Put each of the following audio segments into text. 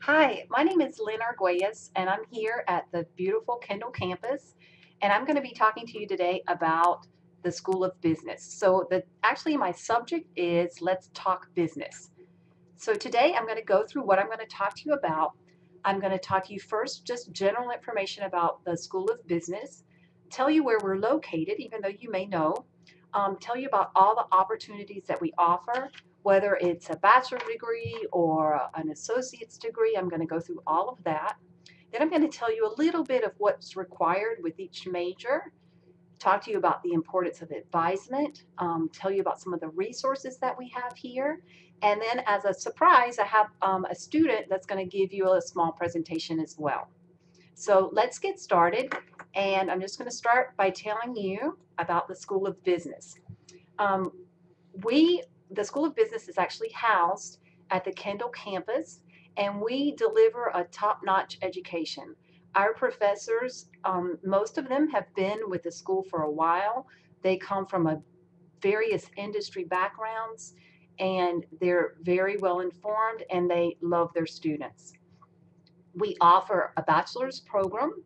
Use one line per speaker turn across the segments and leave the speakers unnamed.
Hi, my name is Lynn Arguelles, and I'm here at the beautiful Kendall campus, and I'm going to be talking to you today about the School of Business. Actually, my subject is Let's Talk Business. So today I'm going to go through what I'm going to talk to you about. I'm going to talk to you first, just general information about the School of Business, tell you where we're located, even though you may know, tell you about all the opportunities that we offer, whether it's a bachelor's degree or an associate's degree. I'm going to go through all of that. Then I'm going to tell you a little bit of what's required with each major, talk to you about the importance of advisement, tell you about some of the resources that we have here. And then as a surprise, I have a student that's going to give you a small presentation as well. So let's get started. And I'm just going to start by telling you about the School of Business. Um, the School of Business is actually housed at the Kendall campus, and we deliver a top-notch education. Our professors, most of them have been with the school for a while. They come from various industry backgrounds, and they're very well informed, and they love their students. We offer a bachelor's program,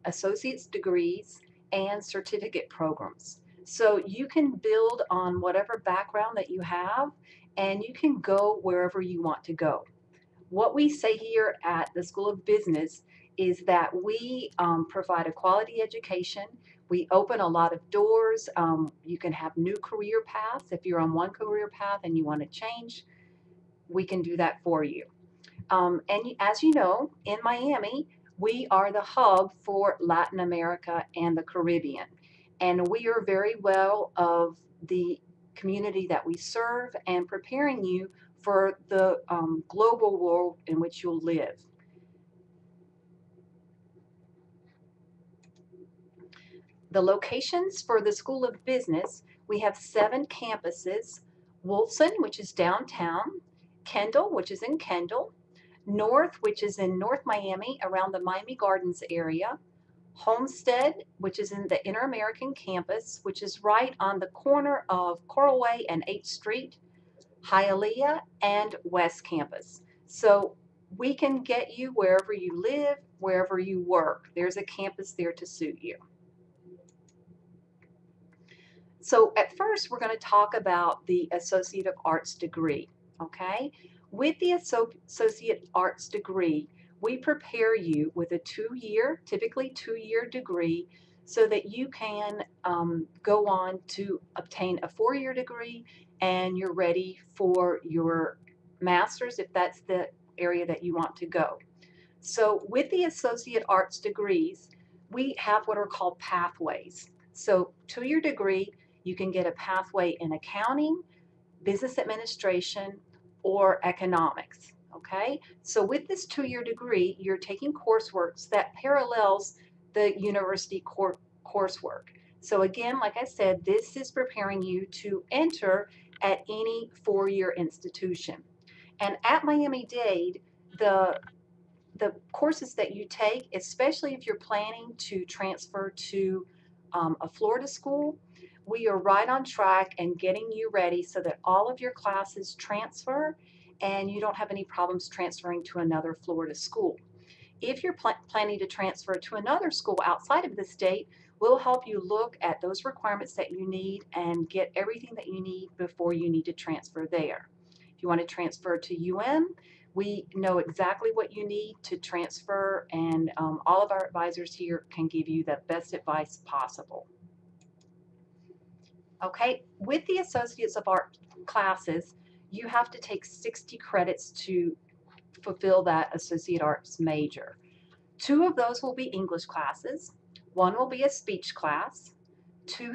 associate's degrees, and certificate programs. So you can build on whatever background that you have, and you can go wherever you want to go. What we say here at the School of Business is that we provide a quality education. We open a lot of doors. You can have new career paths. If you're on one career path and you want to change, we can do that for you. As you know, in Miami, we are the hub for Latin America and the Caribbean. And we are very well of the community that we serve and preparing you for the global world in which you'll live. The locations for the School of Business, we have 7 campuses: Wolfson, which is downtown; Kendall, which is in Kendall; North, which is in North Miami around the Miami Gardens area; Homestead, which is in the Inter-American campus, which is right on the corner of Coral Way and 8th Street; Hialeah, and West Campus. So we can get you wherever you live, wherever you work. There's a campus there to suit you. So at first, we're going to talk about the Associate of Arts degree, okay? With the Associate Arts degree, we prepare you with a typically two-year degree so that you can go on to obtain a 4-year degree and you're ready for your master's if that's the area that you want to go. So with the Associate Arts degrees, we have what are called pathways. So 2-year degree, you can get a pathway in accounting, business administration, or economics. Okay, so with this 2-year degree, you're taking coursework that parallels the university coursework. So again, like I said, this is preparing you to enter at any 4-year institution. And at Miami Dade, the courses that you take, especially if you're planning to transfer to a Florida school, we are right on track and getting you ready so that all of your classes transfer and you don't have any problems transferring to another Florida school. If you're planning to transfer to another school outside of the state, we'll help you look at those requirements that you need and get everything that you need before you need to transfer there. If you want to transfer to we know exactly what you need to transfer, and all of our advisors here can give you the best advice possible. Okay, with the Associates of Art classes, you have to take 60 credits to fulfill that Associate Arts major. 2 of those will be English classes, 1 will be a speech class, 2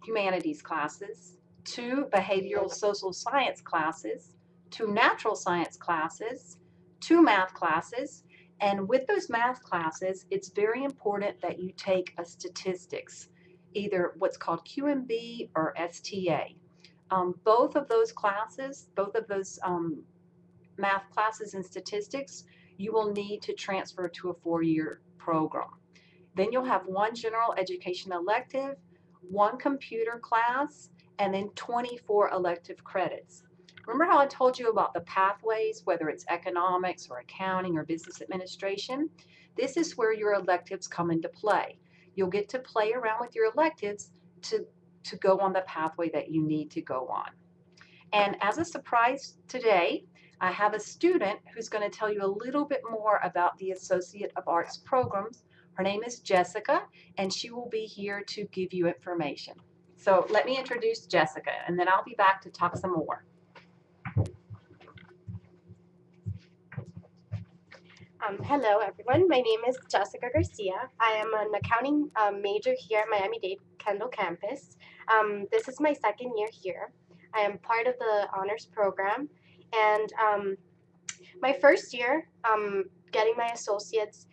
humanities classes, 2 behavioral social science classes, 2 natural science classes, 2 math classes, and with those math classes, it's very important that you take a statistics, either what's called QMB or STA. Both of those classes, both of those math classes and statistics, you will need to transfer to a 4-year program. Then you'll have 1 general education elective, 1 computer class, and then 24 elective credits. Remember how I told you about the pathways, whether it's economics or accounting or business administration? This is where your electives come into play. You'll get to play around with your electives to go on the pathway that you need to go on. And as a surprise today, I have a student who's going to tell you a little bit more about the Associate of Arts programs. Her name is Jessica, and she will be here to give you information. So let me introduce Jessica, and then I'll be back to talk some more.
Hello, everyone. My name is Jessica Garcia. I am an accounting major here at Miami Dade Kendall campus. This is my second year here. I am part of the honors program, and my first year getting my associate's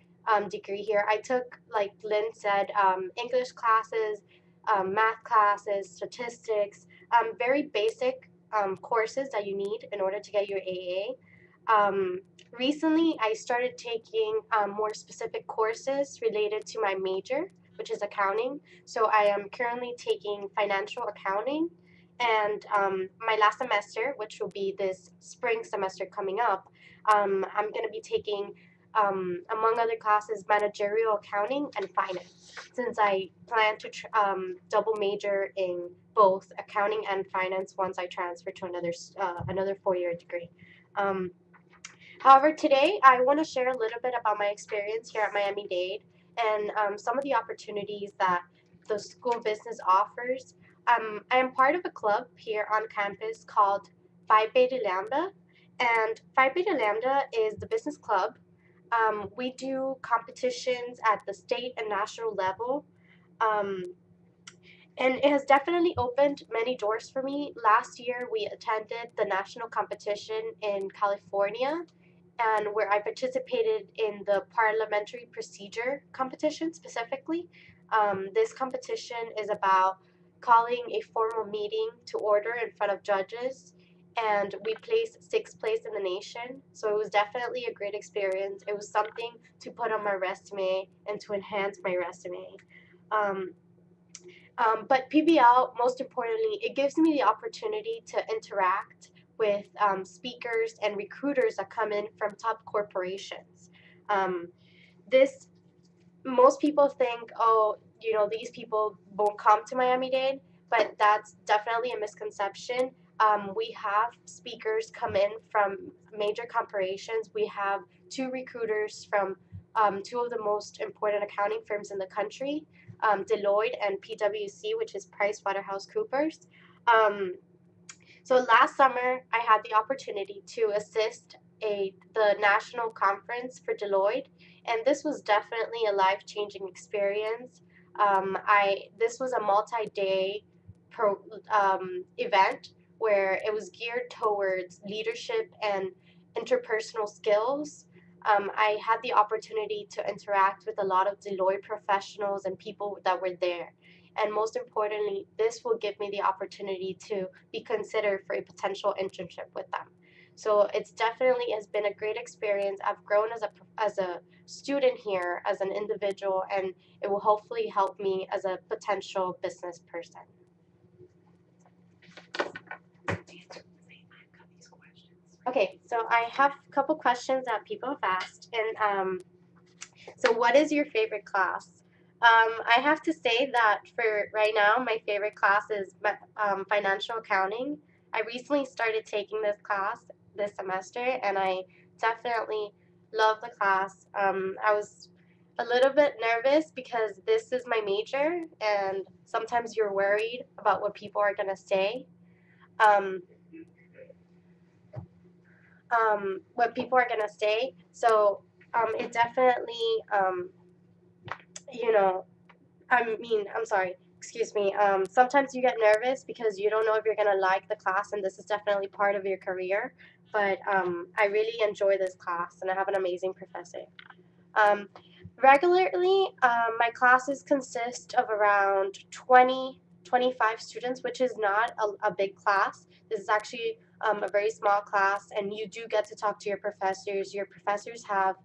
degree here, I took, like Lynn said, English classes, math classes, statistics, very basic courses that you need in order to get your AA. Recently, I started taking more specific courses related to my major, which is accounting. So I am currently taking financial accounting, and my last semester, which will be this spring semester coming up, I'm going to be taking, among other classes, managerial accounting and finance, since I plan to double major in both accounting and finance once I transfer to another 4-year degree. However, today I want to share a little bit about my experience here at Miami Dade and some of the opportunities that the school business offers. I am part of a club here on campus called Phi Beta Lambda, and Phi Beta Lambda is the business club. We do competitions at the state and national level. Um, and it has definitely opened many doors for me. Last year, we attended the national competition in California, and where I participated in the parliamentary procedure competition specifically. This competition is about calling a formal meeting to order in front of judges, and we placed sixth place in the nation. So it was definitely a great experience. It was something to put on my resume and to enhance my resume. Um, but PBL, most importantly, it gives me the opportunity to interact with speakers and recruiters that come in from top corporations. Um, this Most people think, oh, these people won't come to Miami-Dade, but that's definitely a misconception. We have speakers come in from major corporations. We have two recruiters from two of the most important accounting firms in the country, Deloitte and PwC, which is PricewaterhouseCoopers. Um, so last summer, I had the opportunity to assist the national conference for Deloitte, and this was definitely a life-changing experience. This was a multi-day event where it was geared towards leadership and interpersonal skills. I had the opportunity to interact with a lot of Deloitte professionals and people that were there. And most importantly, this will give me the opportunity to be considered for a potential internship with them. So it's definitely has been a great experience. I've grown as a student here, as an individual, and it will hopefully help me as a potential business person. Okay, so I have a couple questions that people have asked, and so what is your favorite class? I have to say that for right now, my favorite class is financial accounting. I recently started taking this class this semester, and I definitely love the class. I was a little bit nervous because this is my major, and sometimes you're worried about what people are going to say. Um, what people are going to say. So it definitely, you know, I'm sorry, excuse me. Sometimes you get nervous because you don't know if you're going to like the class, and this is definitely part of your career. But I really enjoy this class, and I have an amazing professor. Um, Regularly, my classes consist of around 25 students, which is not a big class. This is actually a very small class, and you do get to talk to your professors. Your professors have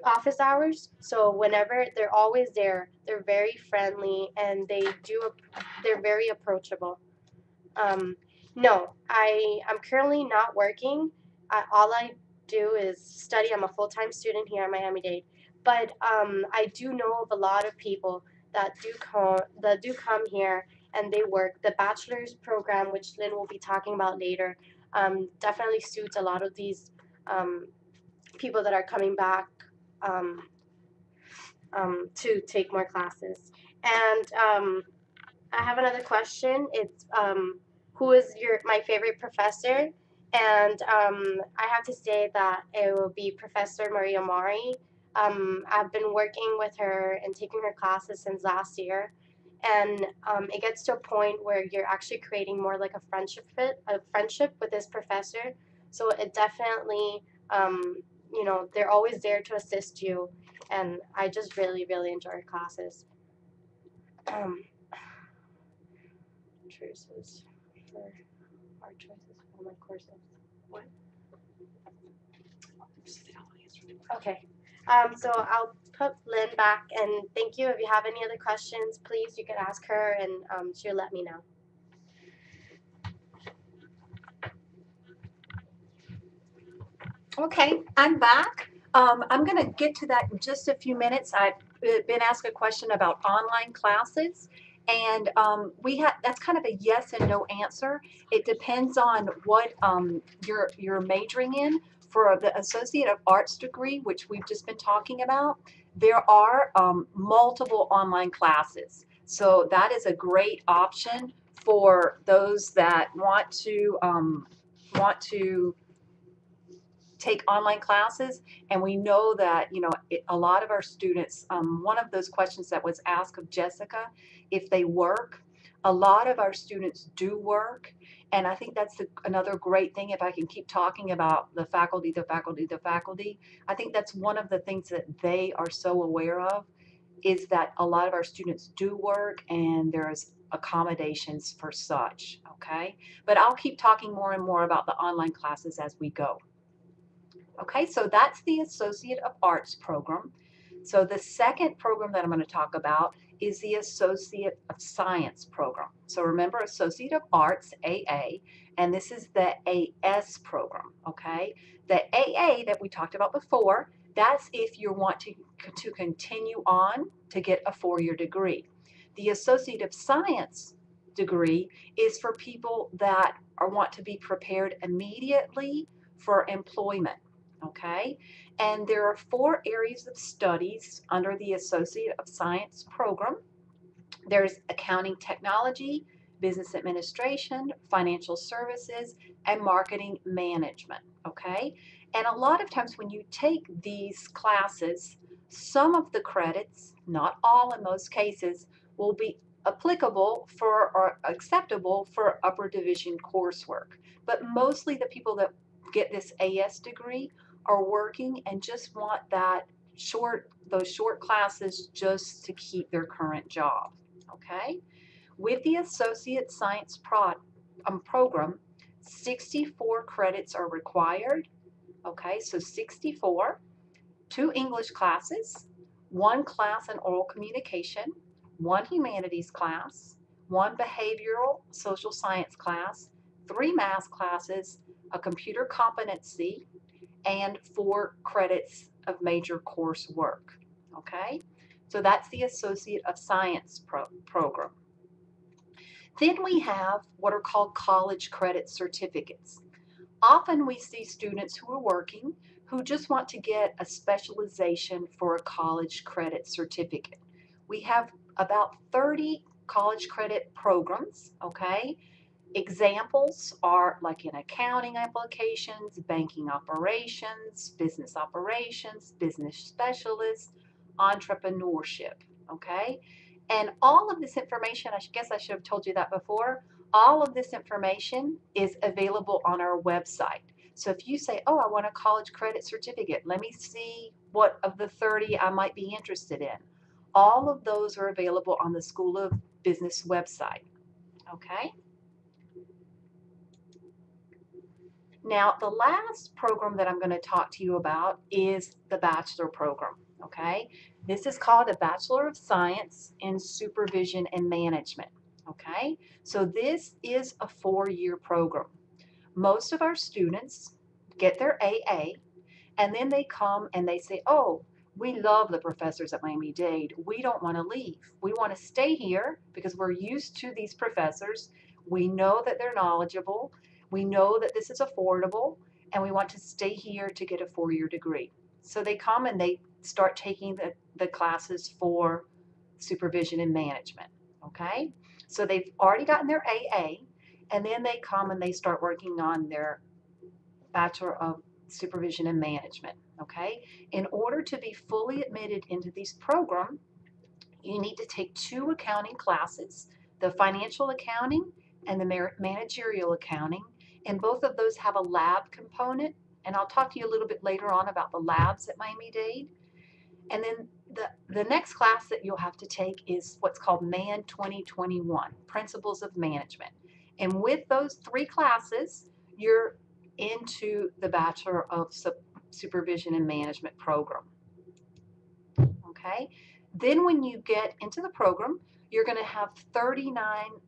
office hours, so whenever they're always there, they're very friendly and they're very approachable. Um, No, I'm currently not working. All I do is study. I'm a full-time student here at Miami Dade, but I do know of a lot of people that do come here and they work. The bachelor's program, which Lynn will be talking about later, definitely suits a lot of these um, people that are coming back um, to take more classes. And I have another question. It's who is your my favorite professor? And I have to say that it will be Professor Maria Mari. I've been working with her and taking her classes since last year, and it gets to a point where you're actually creating more like a friendship with this professor. So it definitely, they're always there to assist you, and I just really, really enjoy her classes. Um, choices for our choices for my courses. What? Okay. So I'll put Lynn back and thank you. If you have any other questions, please you can ask her and she'll let me know.
Okay, I'm back. I'm going to get to that in just a few minutes. I've been asked a question about online classes, and that's kind of a yes and no answer. It depends on what you're majoring in. For the Associate of Arts degree, which we've just been talking about, there are multiple online classes. So that is a great option for those that want to take online classes. And we know that a lot of our students, one of those questions that was asked of Jessica, if they work, a lot of our students do work. And I think that's another great thing. If I can keep talking about the faculty, I think that's one of the things that they are so aware of, is that a lot of our students do work and there's accommodations for such. Okay, but I'll keep talking more and more about the online classes as we go. Okay, so that's the Associate of Arts program. So the second program that I'm going to talk about is the Associate of Science program. So remember, Associate of Arts, AA, and this is the AS program, okay? The AA that we talked about before, that's if you want to continue on to get a four-year degree. The Associate of Science degree is for people that want to be prepared immediately for employment. Okay, and there are four areas of studies under the Associate of Science program. There's accounting technology, business administration, financial services, and marketing management. Okay, and a lot of times when you take these classes, some of the credits, not all in most cases, will be applicable for or acceptable for upper division coursework. But mostly the people that get this AS degree are working and just want those short classes just to keep their current job. Okay, with the Associate Science program, 64 credits are required. Okay, so 64, two English classes, one class in oral communication, one humanities class, one behavioral social science class, three math classes, a computer competency, and 4 credits of major coursework. Okay, so that's the Associate of Science program. Then we have what are called college credit certificates. Often we see students who are working who just want to get a specialization for a college credit certificate. We have about 30 college credit programs, okay? Examples are like in accounting applications, banking operations, business specialists, entrepreneurship, okay? And all of this information, I guess I should have told you that before, all of this information is available on our website. So if you say, oh, I want a college credit certificate, let me see what of the 30 I might be interested in. All of those are available on the School of Business website, okay? Now, the last program that I'm going to talk to you about is the Bachelor program, okay? This is called a Bachelor of Science in Supervision and Management, Okay, so this is a 4-year program. Most of our students get their AA, and then they come and they say, oh, we love the professors at Miami Dade. We don't want to leave. We want to stay here because we're used to these professors. We know that they're knowledgeable. We know that this is affordable, and we want to stay here to get a 4-year degree. So they come and they start taking the classes for supervision and management. Okay? So they've already gotten their AA, and then they come and they start working on their Bachelor of Supervision and Management. Okay? In order to be fully admitted into this program, you need to take 2 accounting classes, the financial accounting and the managerial accounting, and both of those have a lab component. And I'll talk to you a little bit later on about the labs at Miami Dade. And then the next class that you'll have to take is what's called MAN 2021, Principles of Management. And with those 3 classes, you're into the Bachelor of Supervision and Management program. Okay? Then when you get into the program, you're going to have 39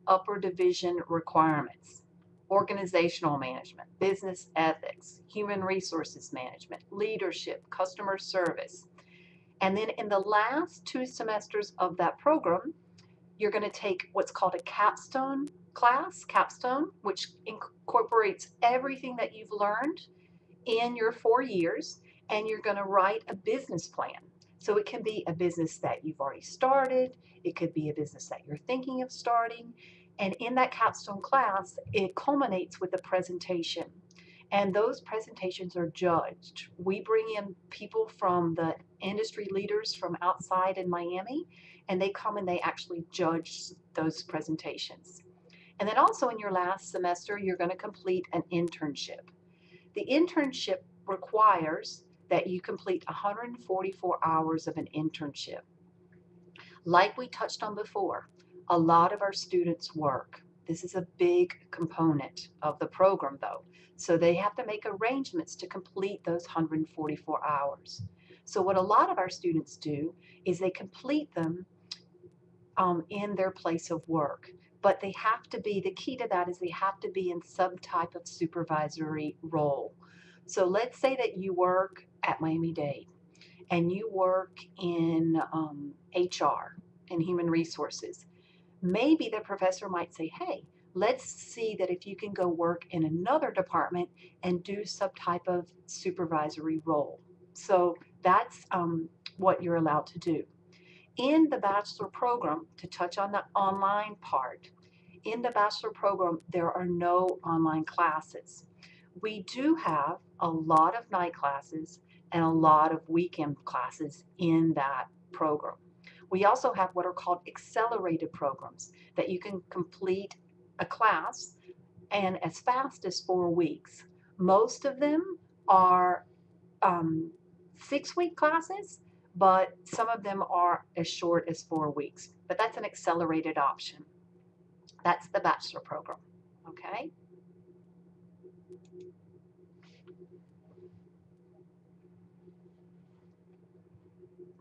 upper division requirements: organizational management, business ethics, human resources management, leadership, customer service. And then in the last 2 semesters of that program, you're going to take what's called a capstone class, which incorporates everything that you've learned in your 4 years, and you're going to write a business plan. So it can be a business that you've already started, it could be a business that you're thinking of starting. And in that capstone class, it culminates with a presentation. And those presentations are judged. We bring in people from the industry leaders from outside in Miami, and they come and they actually judge those presentations. And then also in your last semester, you're going to complete an internship. The internship requires that you complete 144 hours of an internship. Like we touched on before, a lot of our students work. This is a big component of the program, though. So they have to make arrangements to complete those 144 hours. So what a lot of our students do is they complete them in their place of work. But they have to be, the key to that is they have to be in some type of supervisory role. So let's say that you work at Miami Dade and you work in HR and human resources. Maybe the professor might say, hey, let's see that if you can go work in another department and do some type of supervisory role. So that's what you're allowed to do. In the bachelor program, to touch on the online part, in the bachelor program, there are no online classes. We do have a lot of night classes and a lot of weekend classes in that program. We also have what are called accelerated programs that you can complete a class and as fast as 4 weeks. Most of them are 6-week classes, but some of them are as short as 4 weeks. But that's an accelerated option. That's the bachelor program. Okay.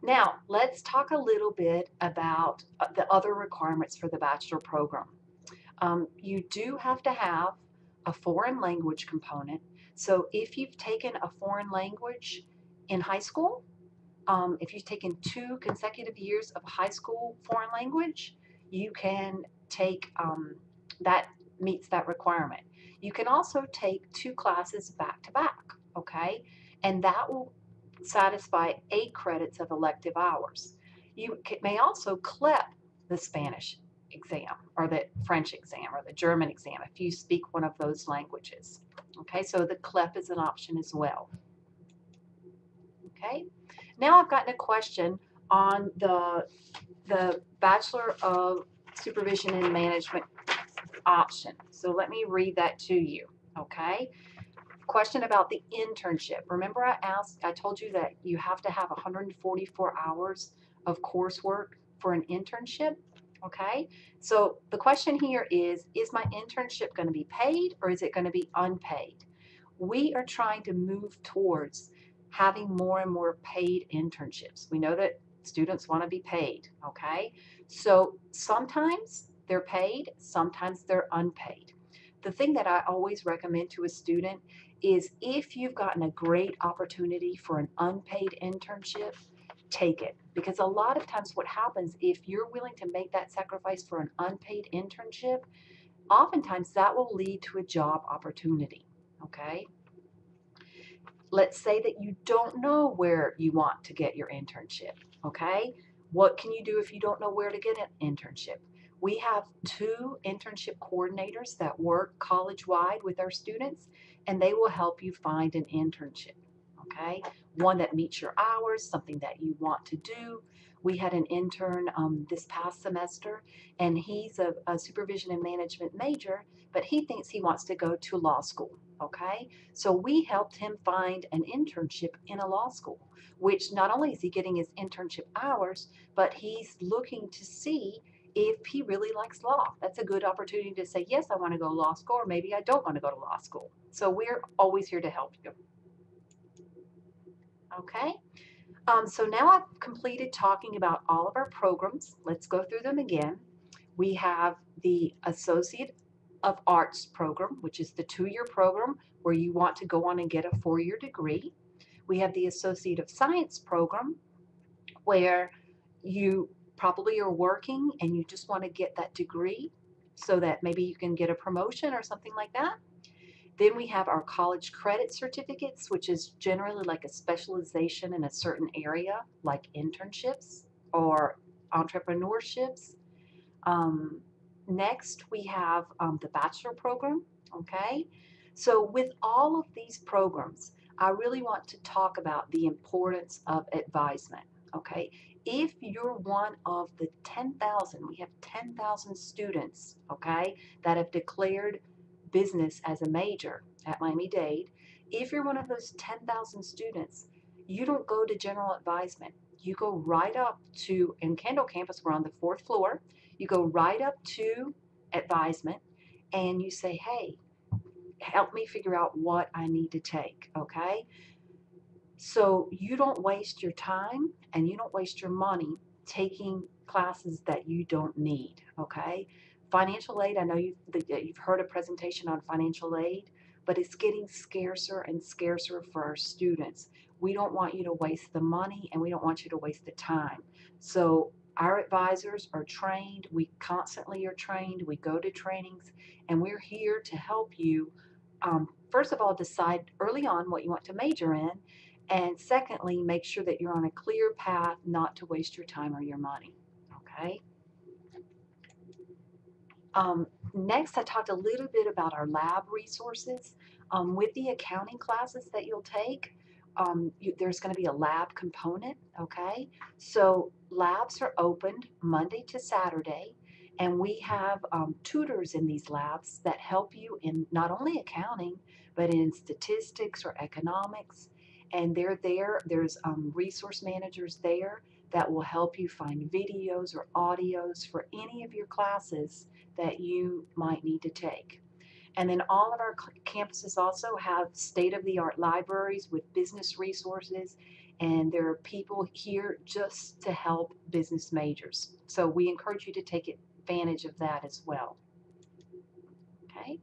Now, let's talk a little bit about the other requirements for the bachelor program. You do have to have a foreign language component. So if you've taken a foreign language in high school, if you've taken 2 consecutive years of high school foreign language, you can take that meets that requirement. You can also take 2 classes back to back, okay? And that will satisfy 8 credits of elective hours. You may also CLEP the Spanish exam or the French exam or the German exam if you speak one of those languages. Okay, so the CLEP is an option as well. Okay, now I've gotten a question on the Bachelor of Supervision and Management option. So let me read that to you. Okay, question about the internship. Remember I told you that you have to have 144 hours of coursework for an internship? Okay, so the question here is my internship going to be paid or is it going to be unpaid? We are trying to move towards having more and more paid internships. We know that students want to be paid, okay? So sometimes they're paid, sometimes they're unpaid. The thing that I always recommend to a student is if you've gotten a great opportunity for an unpaid internship, take it. Because a lot of times, what happens if you're willing to make that sacrifice for an unpaid internship, oftentimes that will lead to a job opportunity. Okay. Let's say that you don't know where you want to get your internship. Okay. What can you do if you don't know where to get an internship? We have two internship coordinators that work college wide with our students, and they will help you find an internship. Okay. One that meets your hours, something that you want to do. We had an intern this past semester, and he's a supervision and management major, but he thinks he wants to go to law school. Okay. So we helped him find an internship in a law school, which not only is he getting his internship hours, but he's looking to see if he really likes law. That's a good opportunity to say, yes, I want to go to law school, or maybe I don't want to go to law school. So we're always here to help you. Okay. So now I've completed talking about all of our programs. Let's go through them again. We have the Associate of Arts program, which is the 2 year program where you want to go on and get a 4 year degree. We have the Associate of Science program where you probably are working and you just want to get that degree so that maybe you can get a promotion or something like that. Then we have our college credit certificates, which is generally like a specialization in a certain area, like internships or entrepreneurships. Um, Next, we have the bachelor program. Okay. So, with all of these programs, I really want to talk about the importance of advisement. Okay. If you're one of the 10,000, we have 10,000 students, okay, that have declared business as a major at Miami Dade. If you're one of those 10,000 students, you don't go to general advisement. You go right up to, in Kendall campus, we're on the 4th floor. You go right up to advisement and you say, hey, help me figure out what I need to take. Okay. So you don't waste your time and you don't waste your money taking classes that you don't need. Okay. Financial aid, I know you've heard a presentation on financial aid, but it's getting scarcer and scarcer for our students. We don't want you to waste the money and we don't want you to waste the time. So our advisors are trained. We constantly are trained. We go to trainings and we're here to help you. First of all, decide early on what you want to major in, and secondly, make sure that you're on a clear path not to waste your time or your money. Okay. Next, I talked a little bit about our lab resources. With the accounting classes that you'll take, there's going to be a lab component. Okay. So labs are opened Monday to Saturday, and we have tutors in these labs that help you in not only accounting, but in statistics or economics. And they're there. There's resource managers there that will help you find videos or audios for any of your classes that you might need to take. And then all of our campuses also have state of the art libraries with business resources, and there are people here just to help business majors. So we encourage you to take advantage of that as well. Okay.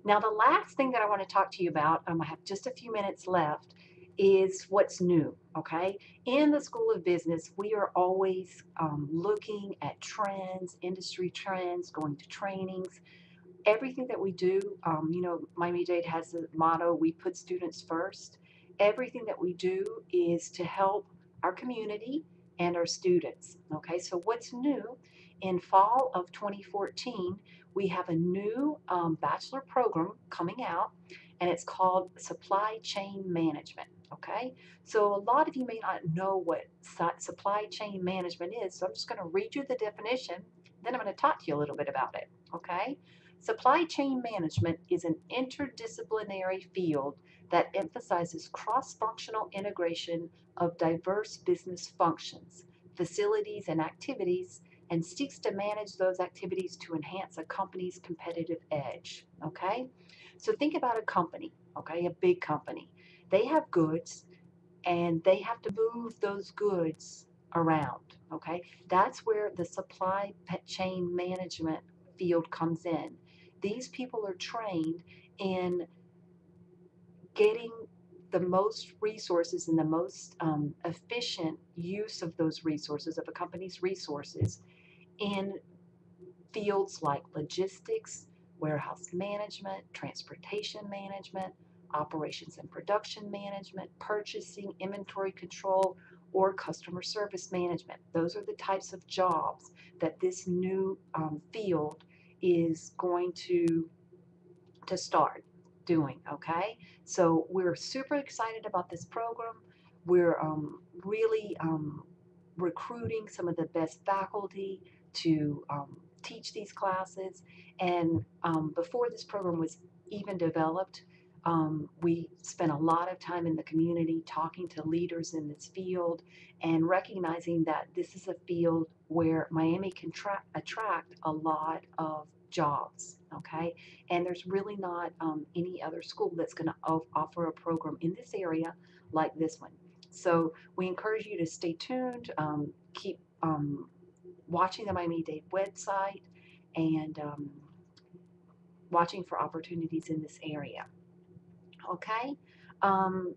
Now, the last thing that I want to talk to you about, I have just a few minutes left, is what's new. Okay. In the School of Business, we are always looking at trends, industry trends, going to trainings. Everything that we do, Miami Dade has the motto, we put students first. Everything that we do is to help our community and our students. Okay, so what's new? In fall of 2014, we have a new bachelor program coming out, and it's called Supply Chain Management. Okay, so a lot of you may not know what supply chain management is, so I'm just going to read you the definition, then I'm going to talk to you a little bit about it. Okay, supply chain management is an interdisciplinary field that emphasizes cross functional integration of diverse business functions, facilities, and activities, and seeks to manage those activities to enhance a company's competitive edge. Okay? So think about a company, okay, a big company. They have goods and they have to move those goods around. Okay? That's where the supply chain management field comes in. These people are trained in getting the most resources and the most efficient use of those resources, of a company's resources, in fields like logistics, warehouse management, transportation management, operations and production management, purchasing, inventory control, or customer service management. Those are the types of jobs that this new field is going to start doing. Okay, so we're super excited about this program. We're really recruiting some of the best faculty to teach these classes. And before this program was even developed, we spent a lot of time in the community talking to leaders in this field and recognizing that this is a field where Miami can attract a lot of jobs. Okay, and there's really not any other school that's going to offer a program in this area like this one. So we encourage you to stay tuned, keep watching the Miami Dade website, and watching for opportunities in this area. Okay. Um,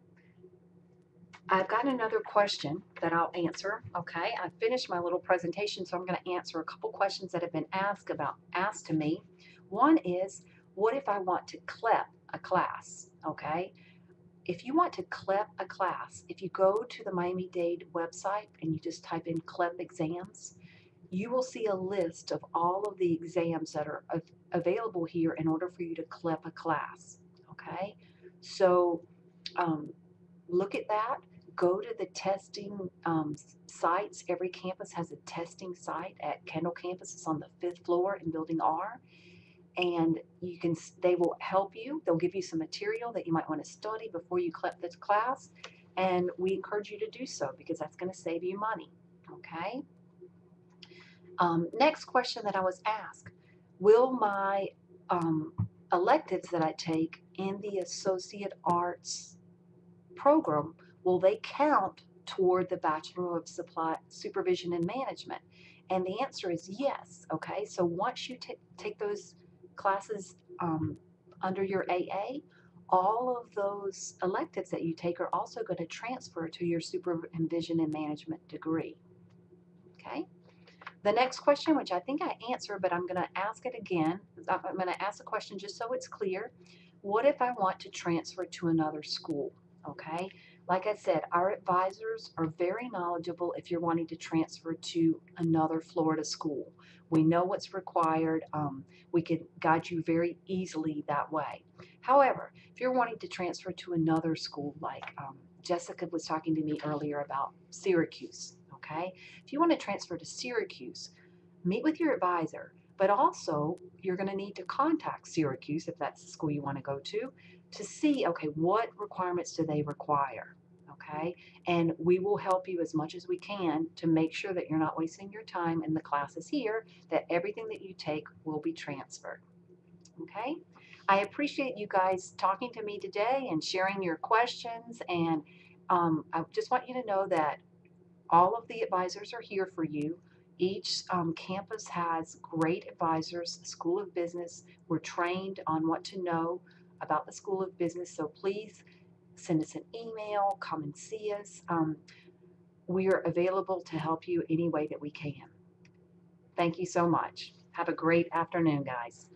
I've got another question that I'll answer. Okay, I finished my little presentation, so I'm going to answer a couple questions that have been asked to me. One is, what if I want to CLEP a class? Okay, if you want to CLEP a class, if you go to the Miami-Dade website and you just type in CLEP exams, you will see a list of all of the exams that are available here in order for you to CLEP a class. Okay, so um, look at that. Go to the testing sites. Every campus has a testing site. At Kendall campus, it's on the 5th floor in Building R, and they will help you. They'll give you some material that you might want to study before you CLEP this class, and we encourage you to do so because that's going to save you money. Okay. Next question that I was asked: will my electives that I take in the Associate Arts program, will they count toward the Bachelor of Supervision and Management? And the answer is yes. Okay, so once you take those classes under your AA, all of those electives that you take are also going to transfer to your Supervision and Management degree. Okay. The next question, which I think I answered, but I'm going to ask it again. I'm going to ask the question just so it's clear. What if I want to transfer to another school? Okay. Like I said, our advisors are very knowledgeable if you're wanting to transfer to another Florida school. We know what's required. We can guide you very easily that way. However, if you're wanting to transfer to another school, like Jessica was talking to me earlier about Syracuse, okay? If you want to transfer to Syracuse, meet with your advisor, but also you're going to need to contact Syracuse if that's the school you want to go to see, okay, what requirements do they require, okay? And we will help you as much as we can to make sure that you're not wasting your time in the classes here, that everything that you take will be transferred, okay? I appreciate you guys talking to me today and sharing your questions, and I just want you to know that all of the advisors are here for you. Each campus has great advisors. The School of Business, we're trained on what to know about the School of Business, so please send us an email, come and see us. We are available to help you any way that we can. Thank you so much. Have a great afternoon, guys.